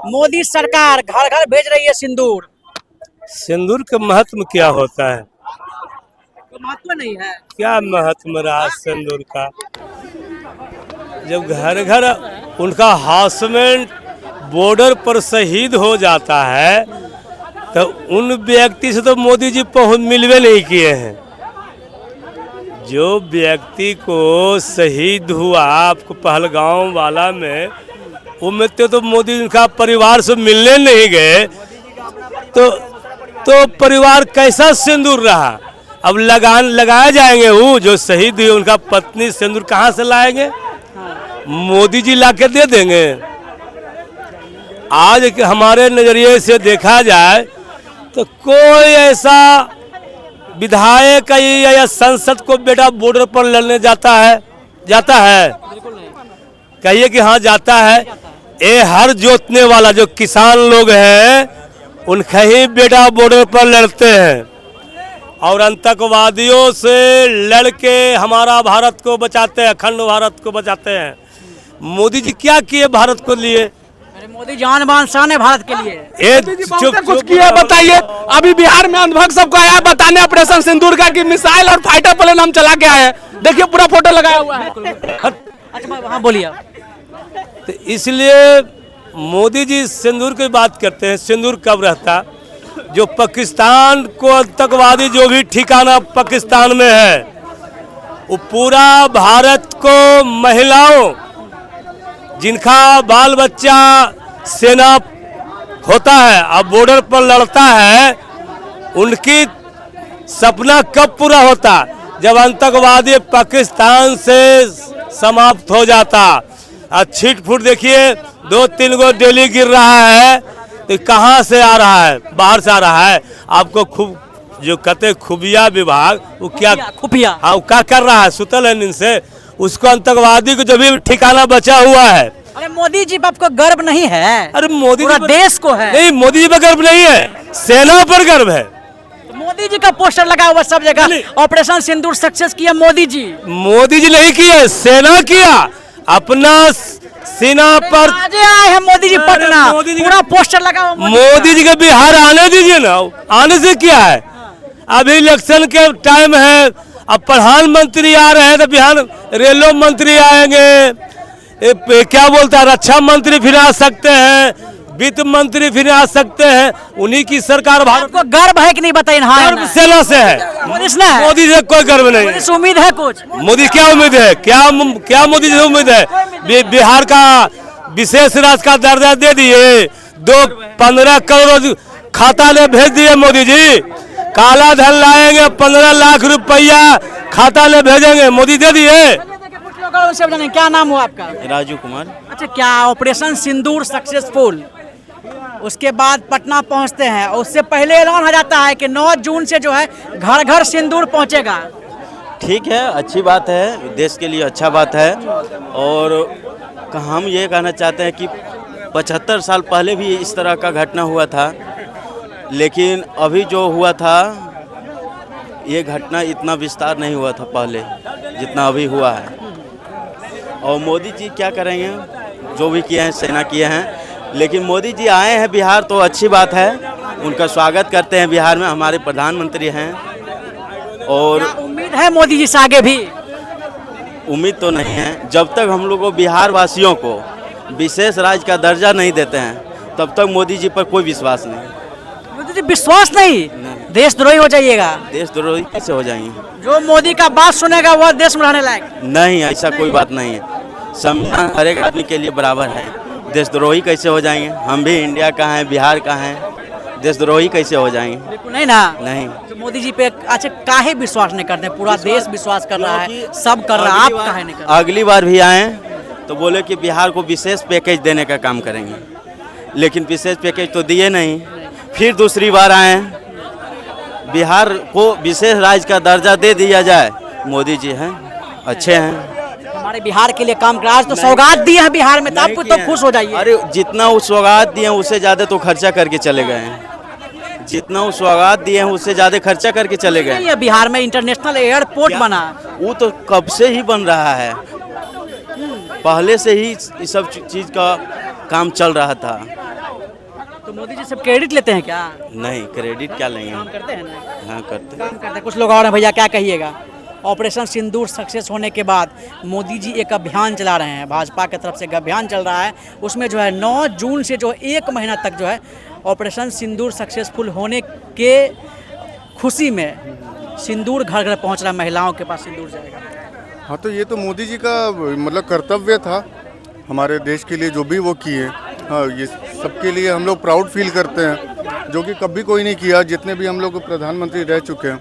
मोदी सरकार घर घर भेज रही है सिंदूर। सिंदूर का महत्व क्या होता है? तो महत्व नहीं है। क्या महत्व रहा सिंदूर का? जब घर घर उनका हाउसमेंट बॉर्डर पर शहीद हो जाता है तो उन व्यक्ति से तो मोदी जी पहुंच मिलवे नहीं किए हैं। जो व्यक्ति को शहीद हुआ आपको पहलगांव वाला में, वो में तो मोदी जी उनका परिवार से मिलने नहीं गए, तो परिवार कैसा सिंदूर रहा? अब लगाए जाएंगे वो जो शहीद हुए उनका पत्नी सिंदूर कहाँ से लाएंगे? मोदी जी लाके दे देंगे। आज हमारे नजरिए से देखा जाए तो कोई ऐसा विधायक या संसद को बेटा बॉर्डर पर लड़ने जाता है कहिए कि हाँ जाता है। ये हर जोतने वाला जो किसान लोग हैं उनका ही बेटा बॉर्डर पर लड़ते हैं और आतंकवादियों से लड़के हमारा भारत को बचाते हैं, अखंड भारत को बचाते हैं। मोदी जी क्या किए भारत को लिए? अरे मोदी जान बान शान है भारत के लिए। कुछ किया बताइए। अभी बिहार में अंधभक्त सबको आया बताने ऑपरेशन सिंदूर का कि मिसाइल और फाइटर प्लेन हम चला के आए हैं। देखिए पूरा फोटो लगाया हुआ है। अच्छा हाँ बोलिए। तो इसलिए मोदी जी सिंदूर की बात करते हैं। सिंदूर कब रहता? जो पाकिस्तान को आतंकवादी जो भी ठिकाना पाकिस्तान में है वो पूरा भारत को महिलाओं जिनका बाल बच्चा सेना होता है अब बॉर्डर पर लड़ता है, उनकी सपना कब पूरा होता? जब आतंकवादी पाकिस्तान से समाप्त हो जाता। अब छिट फुट देखिए 2-3 गो डेली गिर रहा है तो कहाँ से आ रहा है? बाहर से आ रहा है। आपको खूब जो कहते खुफिया विभाग वो क्या खुफिया हाँ वो क्या कर रहा है? सुतल है नींद से। उसको आतंकवादी को जो भी ठिकाना बचा हुआ है। अरे मोदी जी पर आपको गर्व नहीं है? अरे मोदी पूरा जी देश को है। नहीं, मोदी जी पर गर्व नहीं है, सेना पर गर्व है। तो मोदी जी का पोस्टर लगा हुआ सब जगह, ऑपरेशन सिंदूर सक्सेस किया मोदी जी। मोदी जी नहीं किया, सेना किया। अपना सेना पर आज आए हैं मोदी जी पटना, पूरा पोस्टर लगा हुआ मोदी जी के बिहार आने दीजिए ना। आने से क्या है? अभी इलेक्शन के टाइम है, अब प्रधानमंत्री आ रहे हैं तो बिहार रेलवे मंत्री आएंगे, क्या बोलता है रक्षा मंत्री फिर आ सकते हैं, वित्त मंत्री फिर आ सकते हैं। उन्हीं की सरकार भारत को गर्व है कि नहीं बताइए। गर्व सेना से है, मोदी से कोई गर्व नहीं है। उम्मीद है कुछ? मोदी क्या उम्मीद है? क्या मोदी से उम्मीद है? बिहार का विशेष राज्य का दर्जा दे दिए, 15 करोड़ खाता में भेज दिए मोदी जी। काला धन लाएंगे 15 लाख रुपया खाता में भेजेंगे, मोदी दे दिए। क्या नाम हुआ आपका? राजू कुमार। अच्छा, क्या ऑपरेशन सिंदूर सक्सेसफुल, उसके बाद पटना पहुंचते हैं, उससे पहले ऐलान हो जाता है कि 9 जून से जो है घर घर सिंदूर पहुंचेगा। ठीक है, अच्छी बात है, देश के लिए अच्छा बात है। और हम ये कहना चाहते हैं कि 75 साल पहले भी इस तरह का घटना हुआ था, लेकिन अभी जो हुआ था ये घटना इतना विस्तार नहीं हुआ था पहले जितना अभी हुआ है। और मोदी जी क्या करेंगे? जो भी किए हैं सेना किए हैं, लेकिन मोदी जी आए हैं बिहार तो अच्छी बात है, उनका स्वागत करते हैं। बिहार में हमारे प्रधानमंत्री हैं और उम्मीद है मोदी जी से आगे भी? उम्मीद तो नहीं है। जब तक हम लोगों बिहार वासियों को विशेष राज्य का दर्जा नहीं देते हैं तब तक मोदी जी पर कोई विश्वास नहीं। मोदी जी विश्वास नहीं? देशद्रोही हो जाइएगा। देशद्रोही कैसे हो जाएंगे? जो मोदी का बात सुनेगा वह देश में रहने लायक नहीं, ऐसा कोई बात नहीं है। संविधान हर एक आदमी के लिए बराबर है। देशद्रोही कैसे हो जाएंगे? हम भी इंडिया का हैं, बिहार का हैं, देशद्रोही कैसे हो जाएंगे? बिल्कुल नहीं ना। नहीं। तो मोदी जी पे अच्छा काहे विश्वास नहीं करते? पूरा देश विश्वास कर रहा है, सब कर रहा है, आप काहे नहीं कर रहे? अगली बार भी आए तो बोले कि बिहार को विशेष पैकेज देने का काम करेंगे, लेकिन विशेष पैकेज तो दिए नहीं। फिर दूसरी बार आए, बिहार को विशेष राज्य का दर्जा दे दिया जाए। मोदी जी हैं, अच्छे हैं, हमारे बिहार के लिए काम कर। आज तो सौगात दिए हैं बिहार में, तो आप तो खुश हो जाइए। अरे जितना वो सौगात दिए हैं उससे ज़्यादा तो खर्चा करके चले गए हैं। जितना वो सौगात दिए हैं उससे ज़्यादा खर्चा करके चले गए। बिहार में इंटरनेशनल एयरपोर्ट बना, वो तो कब से ही बन रहा है, पहले से ही इस सब चीज़ का काम चल रहा था। तो मोदी जी सब क्रेडिट लेते हैं क्या? नहीं, क्रेडिट क्या लेंगे? काम करते हैं ना? हाँ, करते। काम करते हैं। कुछ लोग और हैं भैया, क्या कहिएगा? ऑपरेशन सिंदूर सक्सेस होने के बाद मोदी जी एक अभियान चला रहे हैं, भाजपा की तरफ से एक अभियान चल रहा है। उसमें जो है 9 जून से जो 1 महीना तक जो है ऑपरेशन सिंदूर सक्सेसफुल होने के खुशी में सिंदूर घर घर पहुंच रहा है, महिलाओं के पास सिंदूर जाएगा। हाँ, तो ये तो मोदी जी का मतलब कर्तव्य था हमारे देश के लिए, जो भी वो किए। हाँ, ये सबके लिए हम लोग प्राउड फील करते हैं, जो कि कभी कोई नहीं किया। जितने भी हम लोग प्रधानमंत्री रह चुके हैं,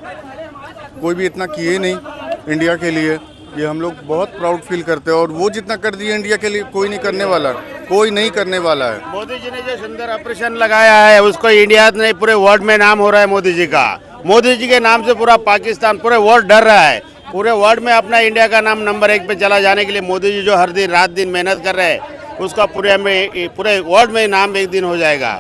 कोई भी इतना किए नहीं इंडिया के लिए। ये हम लोग बहुत प्राउड फील करते हैं, और वो जितना कर दिए इंडिया के लिए कोई नहीं करने वाला, कोई नहीं करने वाला है। मोदी जी ने जो सुंदर ऑपरेशन लगाया है, उसको इंडिया ने पूरे वर्ल्ड में नाम हो रहा है मोदी जी का। मोदी जी के नाम से पूरा पाकिस्तान, पूरे वर्ल्ड डर रहा है। पूरे वर्ल्ड में अपना इंडिया का नाम नंबर 1 पे चला जाने के लिए मोदी जी जो हर दिन रात दिन मेहनत कर रहे हैं, उसका पूरे वर्ल्ड में नाम एक दिन हो जाएगा।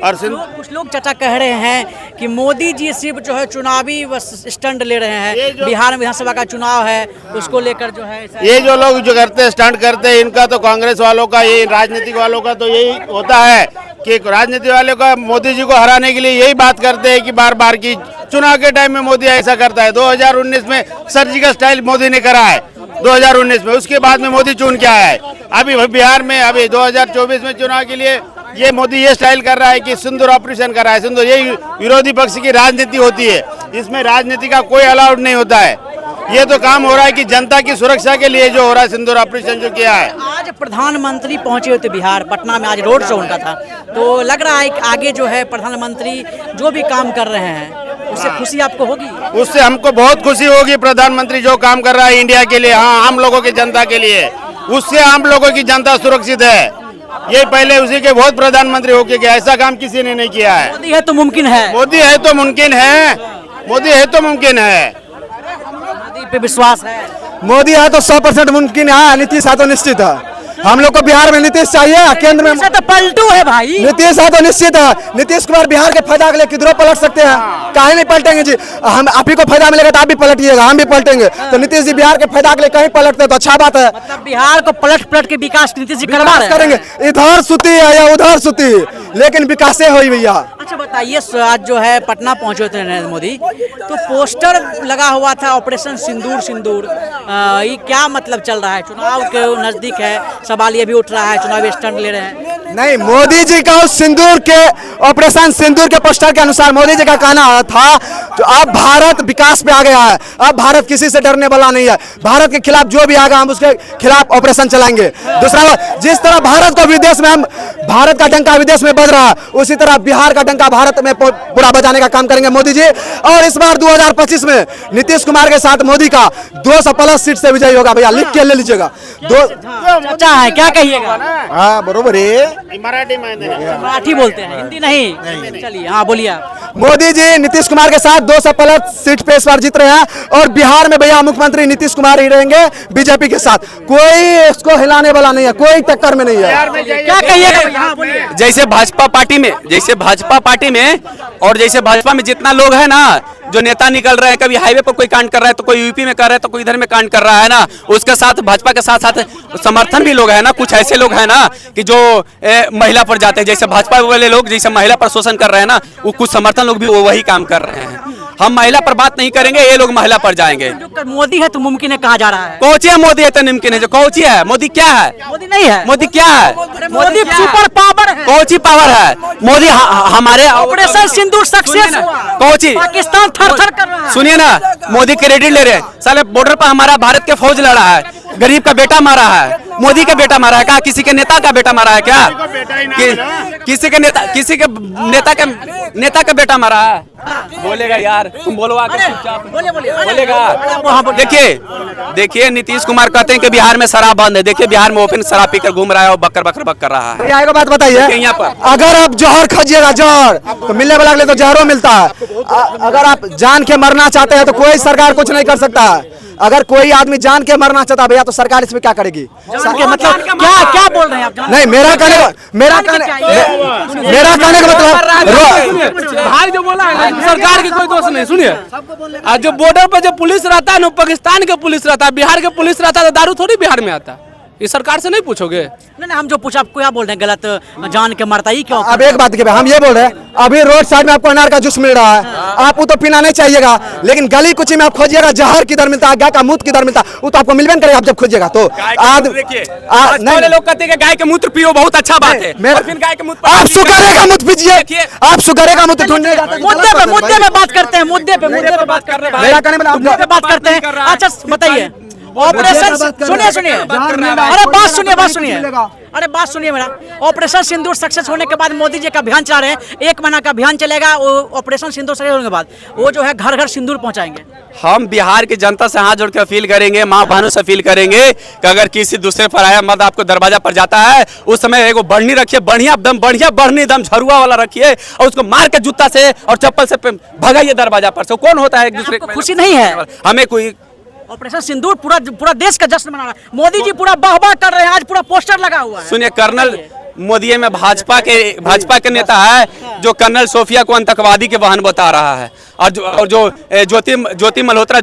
और कुछ लोग चाचा कह रहे हैं कि मोदी जी सिर्फ जो है चुनावी स्टंट ले रहे हैं। बिहार में विधानसभा का चुनाव है, उसको लेकर जो है ये जो लोग जो करते हैं, स्टंट करते हैं, इनका तो कांग्रेस वालों का, ये राजनीतिक वालों का तो यही होता है कि राजनीति वालों का मोदी जी को हराने के लिए यही बात करते हैं कि बार बार की चुनाव के टाइम में मोदी ऐसा करता है। 2019 में सर्जिकल स्ट्राइक मोदी ने करा है 2019 में, उसके बाद में मोदी चुन के आया है। अभी बिहार में अभी 2024 में चुनाव के लिए ये मोदी ये स्टाइल कर रहा है कि सिंदूर ऑपरेशन कर रहा है। सिंदूर यही विरोधी पक्ष की राजनीति होती है, इसमें राजनीति का कोई अलाउड नहीं होता है। ये तो काम हो रहा है कि जनता की सुरक्षा के लिए जो हो रहा है सिंदूर ऑपरेशन जो किया है। आज प्रधानमंत्री पहुंचे हुए थे बिहार, पटना में आज रोड शो उनका था, तो लग रहा है कि आगे जो है प्रधानमंत्री जो भी काम कर रहे हैं उससे खुशी आपको होगी? उससे हमको बहुत खुशी होगी। प्रधानमंत्री जो काम कर रहा है इंडिया के लिए, हाँ, आम लोगों की जनता के लिए, उससे आम लोगों की जनता सुरक्षित है। ये पहले उसी के बहुत प्रधानमंत्री होके गया, ऐसा काम किसी ने नहीं किया है। मोदी है तो मुमकिन है, मोदी है तो मुमकिन है, मोदी है तो मुमकिन है। मोदी पे विश्वास है? मोदी है तो 100% मुमकिन है, नीतीश है तो निश्चित है। हम लोग को बिहार में नीतीश चाहिए, केंद्र में तो पलटू है भाई। नीतीश है तो निश्चित है। नीतीश कुमार बिहार के फायदा के लिए किधरों पलट सकते हैं, काहे नहीं पलटेंगे जी? हम आप ही को फायदा मिलेगा तो आप भी पलटिएगा, हम भी पलटेंगे। तो नीतीश जी बिहार के फायदा के लिए कहीं पलटते तो अच्छा बात है। मतलब बिहार को पलट के विकास नीतीश जी करवा रहे हैं। करेंगे, इधर सुती है या उधर सुती, लेकिन विकास हुई भैया। अच्छा बताइए, आज जो है पटना पहुंचे थे नरेंद्र मोदी, तो पोस्टर लगा हुआ था ऑपरेशन सिंदूर सिंदूर, ये क्या मतलब चल रहा है? चुनाव के नजदीक है, सवाल ये भी उठ रहा है चुनावी स्टंट ले रहे हैं। नहीं, मोदी जी का उस सिंदूर के ऑपरेशन सिंदूर के पोस्टर के अनुसार मोदी जी का कहना था तो अब भारत विकास पे आ गया है, अब भारत किसी से डरने वाला नहीं है। भारत के खिलाफ जो भी आएगा हम उसके खिलाफ ऑपरेशन चलाएंगे। दूसरा बात, जिस तरह भारत को विदेश में हम भारत का डंका विदेश में बज रहा है, उसी तरह बिहार का डंका भारत में पूरा बजाने का काम करेंगे मोदी जी। और इस बार 2025 में नीतीश कुमार के साथ मोदी का 200+ सीट से विजय होगा भैया, लिख के ले लीजिएगा। अच्छा है, क्या कहिएगा? हाँ बरोबर है, मराठी बोलते हैं, हिंदी नहीं। चलिए हाँ बोलिए आप। मोदी जी नीतीश कुमार के साथ 200+ सीट पे इस बार जीत रहे हैं, और बिहार में भैया मुख्यमंत्री नीतीश कुमार ही रहेंगे बीजेपी के साथ। कोई इसको हिलाने वाला नहीं है, कोई टक्कर में नहीं है। क्या कहिएगा भैया? हाँ बोलिए। जैसे भाजपा पार्टी में और जैसे भाजपा में जितना लोग है ना, जो नेता निकल रहे हैं, कभी हाईवे पर कोई कांड कर रहा है तो कोई यूपी में कर रहा है तो कोई इधर में कांड कर रहा है ना, उसके साथ भाजपा के साथ साथ समर्थन भी लोग है ना, कुछ ऐसे लोग हैं ना कि जो महिला पर जाते हैं। जैसे भाजपा वाले लोग जैसे महिला पर शोषण कर रहे हैं ना, वो कुछ समर्थन लोग भी वही काम कर रहे हैं। हम महिला पर बात नहीं करेंगे, ये लोग महिला पर जाएंगे। जो मोदी है तो मुमकिन है कहा जा रहा है। कौची है मोदी है तो मुमकिन है, जो कौची है मोदी क्या है? मोदी नहीं है, मोदी क्या है? मोदी सुपर पावर है। कौची पावर है मोदी? हमारे ऑपरेशन सिंदूर सक्सेस हुआ, कौची पाकिस्तान थर-थर कर रहा है। सुनिए ना, मोदी क्रेडिट ले रहे हैं। साले बॉर्डर पर हमारा भारत के फौज लड़ा है, गरीब का बेटा मारा है, मोदी का बेटा मारा है क्या? किसी के नेता का बेटा मारा है क्या? किसी के नेता का बेटा मारा है? बोलेगा यार, तुम बोलो आगे चुपचाप। बोलेगा। देखिए नीतीश कुमार कहते हैं कि बिहार में शराब बंद है। देखिए बिहार में ओपन शराब पीकर घूम रहा है और बक कर रहा है। यहाँ बात बताइए, यहाँ पर अगर आप जहर खाइएगा, जहर तो मिलने वाला अगले तो जहरों मिलता है। अगर आप जान के मरना चाहते हैं तो कोई सरकार कुछ नहीं कर सकता है। अगर कोई आदमी जान के मरना चाहता है भैया तो सरकार इसमें क्या करेगी? मतलब क्या बोल रहे हैं आप? नहीं, मेरा कहने का मतलब भाई जो बोला है सरकार की कोई दोष नहीं। सुनिए, आज जो बॉर्डर पर जो पुलिस रहता है ना, पाकिस्तान के पुलिस रहता है, बिहार के पुलिस रहता है, तो दारू थोड़ी बिहार में आता है। इस सरकार से नहीं पूछोगे? नहीं, हम जो पूछा आपको क्या बोल रहे हैं, गलत जान के मरता ही क्यों? अब एक बात के हम ये बोल रहे हैं, अभी रोड साइड में आपको अनार का जूस मिल रहा है, आपको तो पीना नहीं चाहिएगा, लेकिन गली कुची में आप खोजिएगा जहर किधर मिलता है, गाय का मूत्र किधर मिलता है, वो तो आपको मिलबे नहीं करेगा आप जब खोजिएगा तो। लोग कहते हैं गाय के मूत्र पियो, बहुत अच्छा बात है, और फिर गाय के मूत्र आप सुगरे का मूत्र पीजिए, आप सुगरे का मूत्र ढूंढने जाते हैं। मुद्दे पे बात करते हैं, मुद्दे पे बात कर रहे हैं, मुद्दे पे बात करते हैं। अच्छा बताइए, ऑपरेशन सुनिए, अरे बात सुनिए मेरा। ऑपरेशन सिंदूर सक्सेस होने के बाद मोदी जी का अभियान चला रहे हैं, 1 महीना का अभियान चलेगा। वो ऑपरेशन सिंदूर सक्सेस होने के बाद वो जो है घर घर सिंदूर पहुंचाएंगे। हम बिहार की जनता से हाथ जोड़ के अपील करेंगे, माँ बहनों से अपील करेंगे कि अगर किसी दूसरे पराया मर्द आपको दरवाजा पर जाता है, उस समय एगो बढ़नी रखिए, बढ़िया बढ़नी दम झरुआ वाला रखिए, और उसको मार के जूता से और चप्पल से भगाइए दरवाजा पर से। कौन होता है एक दूसरे? खुशी नहीं है हमें कोई ऑपरेशन सिंदूर पूरा देश का जश्न मना रहा है। मोदी जी पूरा वाह कर रहे हैं, आज पूरा पोस्टर लगा हुआ है। सुनिए, कर्नल मोदी में भाजपा के नेता है जो कर्नल सोफिया को आतंकवादी के वाहन बता रहा है, और जो ज्योति मल्होत्रा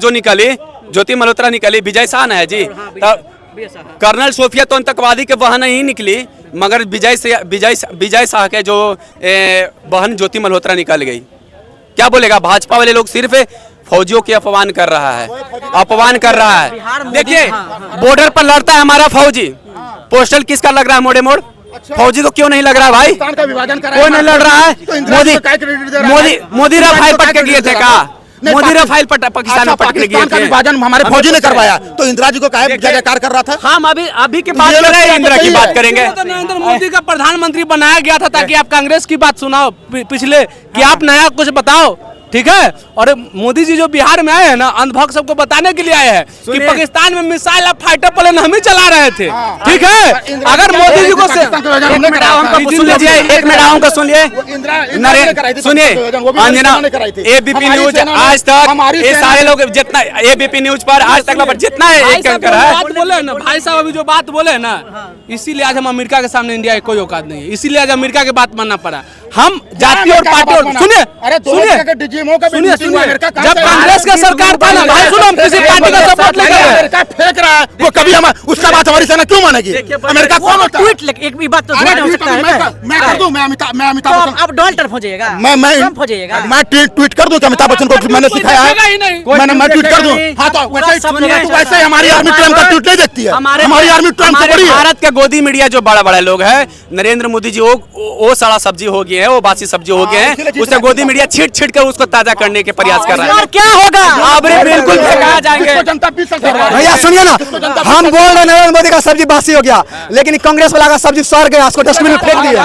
निकली विजय शाह है जी। कर्नल सोफिया तो आतंकवादी के वाहन ही निकली, मगर विजय शाह के जो बहन ज्योति मल्होत्रा निकल गई। क्या बोलेगा? भाजपा वाले लोग सिर्फ फौजियों की अपमान कर रहा है। देखिए, बॉर्डर पर लड़ता है हमारा फौजी, पोस्टल किसका लग रहा है? मोड़ फौजी को क्यों नहीं लग रहा है भाई? कोई नहीं लड़ रहा है। मोदी राफेल पट के गए थे का? मोदी राफेल पाकिस्तान में पट के गए थे। विभाजन हमारे फौजी ने करवाया, तो इंदिरा जी को काहे जयकार कर रहा था? हम अभी की बात कर रहे हैं, इंदिरा की बात करेंगे। नरेंद्र मोदी का प्रधानमंत्री बनाया गया था ताकि आप कांग्रेस की बात सुनाओ पिछले, कि आप नया कुछ बताओ, ठीक है। और मोदी जी जो बिहार में आए हैं ना, अंधभक्त सबको बताने के लिए आए हैं कि पाकिस्तान में मिसाइल और फाइटर प्लेन हम ही चला रहे थे, ठीक है। अगर मोदी जी को एक मिनट का सुनिए, अंजना, एबीपी न्यूज आज तक ये सारे लोग जितना एबीपी न्यूज पर आज तक जितना बात बोले ना भाई साहब, अभी जो बात बोले ना, इसीलिए आज हम अमेरिका के सामने इंडिया की कोई औकात नहीं है, इसीलिए आज अमेरिका की बात मानना पड़ा। हम जाति और पार्टी और सुनिए, जब कांग्रेस का सरकार था ना भाई, सुनो, हम किसी पार्टी का सपोर्ट नहीं कर रहे हैं। फेंक रहा है वो, कभी हम उसका बात हमारी सेना क्यों मानेगी? अमेरिका कौन होता है? एक भी बात तो हो सकता है। मैं कर दूं, मैं अमिताभ बच्चन, आप डोनाल्ड ट्रम्प हो जाइएगा, मैं ट्वीट कर दूं कि अमिताभ बच्चन को मैंने सिखाया है, मैं ट्वीट कर दूं। हाँ, तो वैसे ही हमारी आर्मी ट्रम्प का ट्वीट नहीं देखती है, हमारी आर्मी ट्रम्प से बड़ी है। भारत के गोदी मीडिया जो बड़ा लोग है, नरेंद्र मोदी जी वो सड़ा सब्जी हो गए हैं, वो बासी सब्जी हो गए हैं, उसे गोदी मीडिया छीट कर उसको ताजा करने के प्रयास कर रहा है। क्या होगा? आप बिल्कुल कहा जाएंगे। भैया सुनिए ना, हम बोल रहे नरेंद्र मोदी का सब्जी बासी हो गया, लेकिन कांग्रेस वाला का सब्जी सड़ गया, उसको डस्टबिन में फेंक दिया।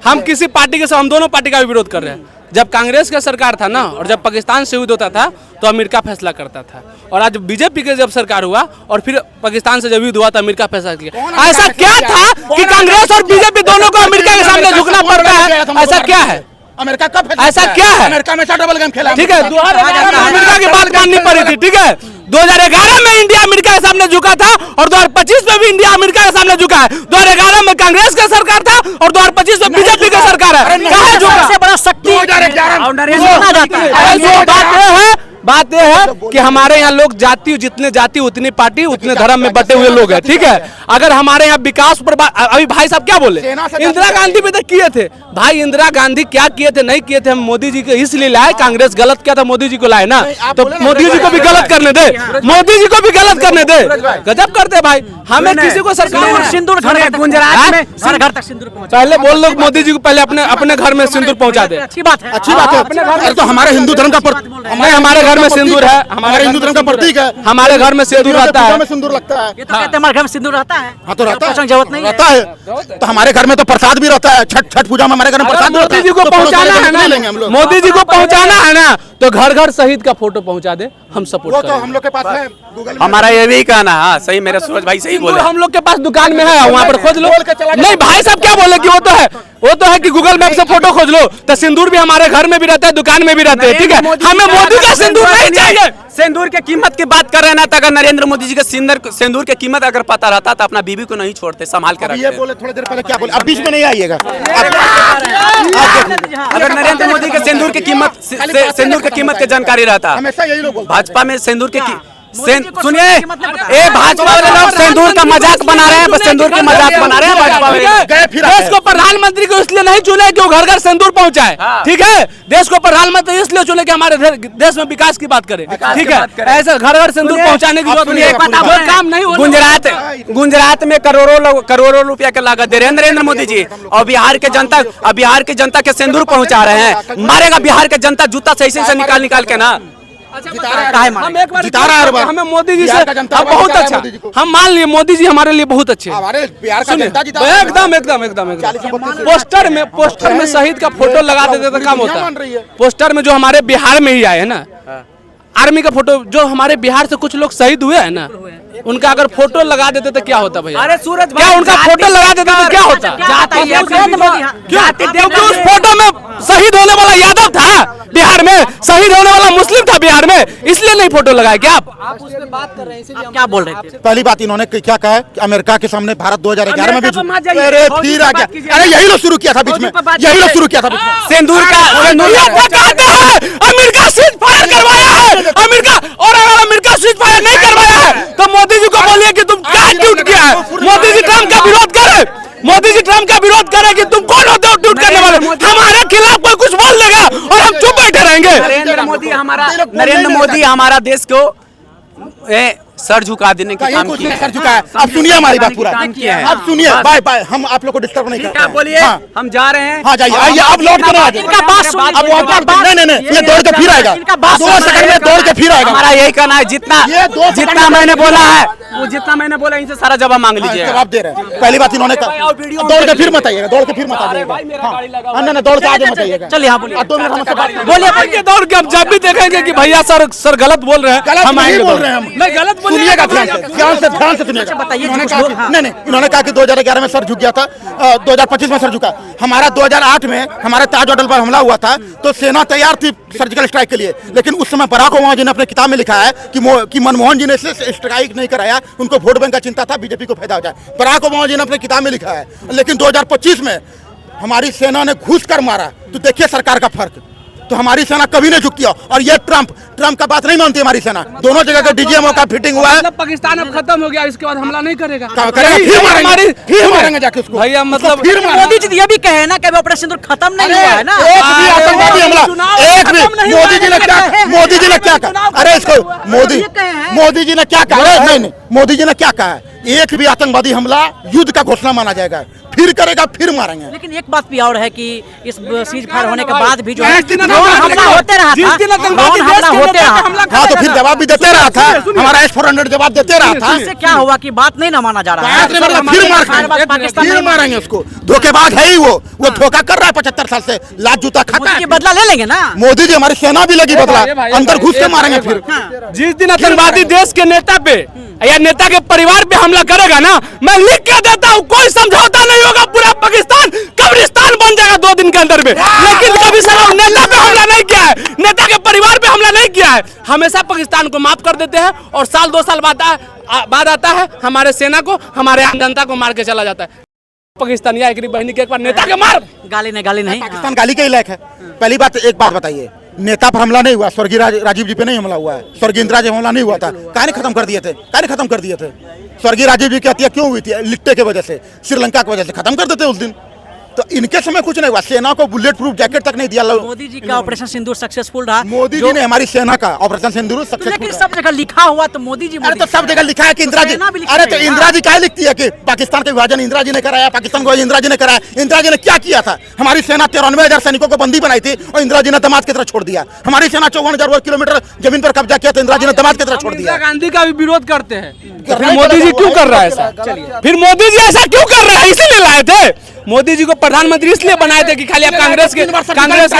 हम किसी पार्टी के साथ, हम दोनों पार्टी का भी विरोध कर रहे हैं। जब कांग्रेस का सरकार था ना, और जब पाकिस्तान से युद्ध होता था तो अमेरिका फैसला करता था, और आज बीजेपी के जब सरकार हुआ और फिर पाकिस्तान से जब युद्ध हुआ तो अमेरिका फैसला किया। ऐसा क्या था कि कांग्रेस और बीजेपी दोनों को अमेरिका के सामने झुकना पड़ता है? ऐसा क्या है? अमेरिका कब ऐसा क्या है? अमेरिका में डबल गेम खेला, ठीक है। 2011 में अमेरिका की बात माननी पड़ी थी, ठीक है। 2011 में इंडिया अमेरिका के सामने झुका था, और 2025 में भी इंडिया अमेरिका के सामने झुका है। 2011 में कांग्रेस का सरकार था, और 2025 में बीजेपी का सरकार है। कहाँ झुका? सबसे बड़ा शक्ति 2011 बात यह है कि हमारे यहाँ लोग जाति, जितने जाति उतनी पार्टी उतने धर्म में बटे हुए लोग हैं, ठीक है। अगर हमारे यहाँ विकास पर अभी भाई साहब क्या बोले, इंदिरा गांधी भी तो किए थे भाई, इंदिरा गांधी क्या किए थे नहीं किए थे, हम मोदी जी को इसलिए लाए, कांग्रेस गलत किया था मोदी जी को लाए ना, तो मोदी जी को भी गलत करने दे, मोदी जी को भी गलत करने दे। गजब करते भाई, हमें किसी को सरकार सिंदूर गुजरात में घर घर तक सिंदूर पहुंचा। पहले बोल लो मोदी जी को पहले अपने घर में सिंदूर पहुंचा दे। अच्छी बात है, अच्छी बात है। तो हमारे हिंदू धर्म का हमारे घर में सिंदूर है, हमारे हिंदू धर्म का प्रतीक है, हमारे घर में सिंदूर रहता है, सिंदूर लगता है। ये तो कहते हैं हमारे घर में सिंदूर रहता है। हाँ, तो रहता है, जरूरत नहीं रहता है। तो हमारे घर में तो प्रसाद भी रहता है, छठ पूजा में हमारे घर में प्रसाद भी रहता है। मोदी जी को पहुंचाना है ना, मोदी जी को पहुंचाना है ना, तो घर घर शहीद का फोटो पहुंचा दे, हम सपोर्ट वो तो हम लोग के पास है, गूगल में हमारा ये भी कहना है। सही, मेरे सूरज भाई सही बोले, हम लोग के पास दुकान में है, वहाँ पर खोज लो। नहीं भाई साहब क्या बोले कि वो तो है कि गूगल मैप से फोटो खोज लो, तो सिंदूर भी हमारे घर में भी रहता है, दुकान में भी रहते हैं, ठीक है। हमें मोदी का सिंदूर नहीं चाहिए। सिंदूर की कीमत की बात कर रहे हैं ना, तो अगर नरेंद्र मोदी जी का सिंदूर की कीमत अगर पता रहता तो अपना बीबी को नहीं छोड़ते, संभाल कर रखते। ये बोले थोड़ी देर पहले, क्या बोले? अब बीच में नहीं आइएगा। अगर नरेंद्र मोदी के सिंदूर की कीमत की जानकारी रहता, हमेशा यही लोग बोलते हैं। भाजपा में सिंदूर के सुनिए, ये भाजपा वाले लोग सिंदूर का मजाक बना रहे हैं, बस सिंदूर का मजाक बना रहे हैं भाजपा वाले। देश को प्रधानमंत्री को इसलिए नहीं चुने कि वो घर घर सिंदूर पहुंचाए, ठीक है। देश को प्रधानमंत्री इसलिए चुने कि हमारे देश में विकास की बात करें, ठीक है। ऐसे घर घर सिंदूर पहुंचाने की जरूरत नहीं है, काम नहीं हो। गुजरात में करोड़ों रुपया की लागत दे रहे हैं नरेंद्र मोदी जी, और बिहार के जनता के सिंदूर पहुंचा रहे हैं। मारेगा बिहार के जनता जूता सही से निकाल के ना। हम एक बार हमें मोदी जी से बहुत अच्छा, हम मान लिए मोदी जी हमारे लिए बहुत अच्छे। एकदम पोस्टर में शहीद का फोटो लगा देते तो काम होता। पोस्टर में जो हमारे बिहार में ही आए है ना, आर्मी का फोटो, जो हमारे बिहार से कुछ लोग शहीद हुए हैं ना, उनका अगर फोटो लगा देते तो क्या होता भैया? अरे सूरज क्या उनका फोटो लगा देते तो क्या होता? क्योंकि उस फोटो में शहीद होने वाला यादव था बिहार में, शहीद होने वाला मुस्लिम था बिहार में, इसलिए नहीं फोटो लगाए क्या आप उस पर बात कर रहे हैं? क्या बोल रहे थे? पहली बात इन्होंने क्या कहा है कि अमेरिका के सामने भारत 2011 में भी अरे फिर आ गया। अरे यही लोग शुरू किया था बीच में, यही लोग शुरू किया था बीच में सिंदूर का। अमेरिका सीज फायर करवाया है, अमेरिका सीज फायर नहीं करवाया है तो मोदी जी को बोलिए कि तुम क्या ट्वीट किया है। मोदी जी ट्रम्प का विरोध करे, मोदी जी ट्रम्प का विरोध करे कि तुम कौन होते हो ट्वीट करने वाले? हमारे खिलाफ कोई कुछ बोल देगा और हम चुप बैठे रहेंगे। नरेंद्र मोदी हमारा देश को सर झुका देने का काम किया है। सर झुका है। अब सुनिए हमारी बात पूरा, अब सुनिए। बाय बाय, हम आप लोग को डिस्टर्ब नहीं करते। बोलिए, हम जा रहे हैं। हाँ जाइए, आइए आप लौट कर आ जाइए। नहीं, ये दौड़ के फिर आएगा, 2 सेकंड में दौड़ के फिर आएगा। हमारा यही कहना है, जितना मैंने बोला है वो जितना मैंने बोला इनसे सारा जवाब मांग लीजिए। जवाब दे रहे हैं। पहली बात इन्होंने कहा दौड़ के फिर मत आइएगा, दौड़ के फिर मत आइएगा। नहीं, दौड़ के आगे मत आइएगा। चलिए यहाँ बोलिए, 2 मिनट हमसे बात करिए। बोलिए दौड़ के हम जब भी देखेंगे कि भैया सर गलत बोल रहे हैं, हम नहीं आएंगे बोल रहे हैं हम। नहीं गलत सुनिएगा ध्यान से सुनिएगा। बताइए, इन्होंने कहा कि 2011 में सर झुक गया था, 2025 में सर झुका। हमारा 2008 में हमारे ताज होटल पर हमला हुआ था तो सेना तैयार थी सर्जिकल स्ट्राइक के लिए, लेकिन उस समय बराक ओबामा जी ने अपने किताब में लिखा है कि मनमोहन जी ने स्ट्राइक नहीं कराया, उनको वोट बैंक का चिंता था, बीजेपी को फायदा हो जाए। बराक ओबामा जी ने अपने किताब में लिखा है। लेकिन 2025 में हमारी सेना ने घुस कर मारा, तो देखिए सरकार का फर्क। तो हमारी सेना कभी नहीं झुकती है। और ये ट्रम्प का बात नहीं मानती हमारी सेना। दोनों जगह का डीजीएमओ का फिटिंग हुआ है। मतलब पाकिस्तान अब खत्म हो गया, इसके बाद हमला नहीं करेगा। फिर मारेंगे जाके उसको भैया। मतलब मोदी जी ये भी कहे ना कि ऑपरेशन सिंदूर खत्म नहीं हुआ है ना। एक भी आतंकवादी हमला, एक भी मोदी जी ने क्या कहा? अरे इसको मोदी जी ने क्या कहा? नहीं, मोदी जी ने क्या कहा? एक भी आतंकवादी हमला युद्ध का घोषणा माना जाएगा, फिर करेगा, फिर मारेंगे। लेकिन एक बात भी और है कि इस सीज फायर होने के बाद भी जो है हमला होते रहा था। हाँ, तो फिर जवाब भी देते रहा था, हमारा S-400 जवाब देते रहा था। इससे क्या हुआ कि बात नहीं ना माना जा रहा है? फिर मारेंगे उसको। धोखेबाज है ही वो धोखा कर रहा है 75 साल से, लात जूता खाता है। बदला ले लेंगे ना मोदी जी, हमारी सेना भी लगी बदला, अंदर घुस के मारेंगे फिर। जिस दिन आतंकवादी देश के नेता पे या नेता के परिवार पे हमला करेगा ना, मैं लिख के देता हूँ, कोई समझौता नहीं होगा, पूरा पाकिस्तान कब्रिस्तान बन जाएगा 2 दिन के अंदर में। लेकिन कभी सर नेता पे हमला नहीं किया है, नेता के परिवार पे हमला नहीं किया है। हमेशा पाकिस्तान को माफ कर देते हैं और साल 2 साल बाद आता है हमारे सेना को, हमारे आम जनता को मार के चला जाता है। पाकिस्तानी आखिरी बहनी के एक बार नेता के मार गाली नहीं पाकिस्तान गाली के लायक है। पहली बात, एक बात बताइए, नेता पर हमला नहीं हुआ, स्वर्गीय राजीव जी पे नहीं हमला हुआ है, स्वर्गीय इंदिरा जी हमला नहीं हुआ था, काहे खत्म कर दिए थे? स्वर्गीय राजीव जी की हत्या क्यों हुई थी? लिट्टे की वजह से, श्रीलंका की वजह से खत्म कर देते उस दिन। तो इनके समय कुछ नहीं हुआ, सेना को बुलेट प्रूफ जैकेट तक नहीं दिया। मोदी जी का ऑपरेशन सिंदूर सक्सेसफुल रहा। मोदी जी ने हमारी सेना का ऑपरेशन सिंदूर सक्सेसफुल। लेकिन सब जगह लिखा हुआ तो मोदी जी। अरे तो सब जगह लिखा है कि इंदिरा जी। अरे तो इंदिरा जी क्या लिखती है कि पाकिस्तान का विभाजन इंदिरा जी ने कराया, पाकिस्तान को इंदिरा जी ने कराया? इंदिरा जी ने क्या किया था? हमारी सेना 93,000 सैनिकों को बंदी बनाई थी और इंदिरा जी ने दामाद की तरह छोड़ दिया। हमारी सेना 54,000 किलोमीटर जमीन पर कब्जा किया तो इंदिरा जी ने दामाद की तरह छोड़ दिया। गांधी का भी विरोध करते हैं, फिर मोदी जी क्यों कर रहा है ऐसा? फिर मोदी जी ऐसा क्यों कर रहा है? इसीलिए लाए थे मोदी जी को प्रधानमंत्री, इसलिए बनाए थे कि खाली आप कांग्रेस के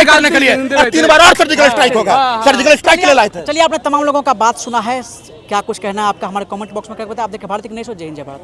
करने के लिए। 3 बार और सर्जिकल स्ट्राइक होगा, सर्जिकल स्ट्राइक के लिए लाए थे। चलिए, आपने तमाम लोगों का बात सुना है, क्या कुछ कहना है आपका हमारे कमेंट बॉक्स में करके बताएं। आप देखिए भारत की नहीं सो जय हिंद, जय भारत।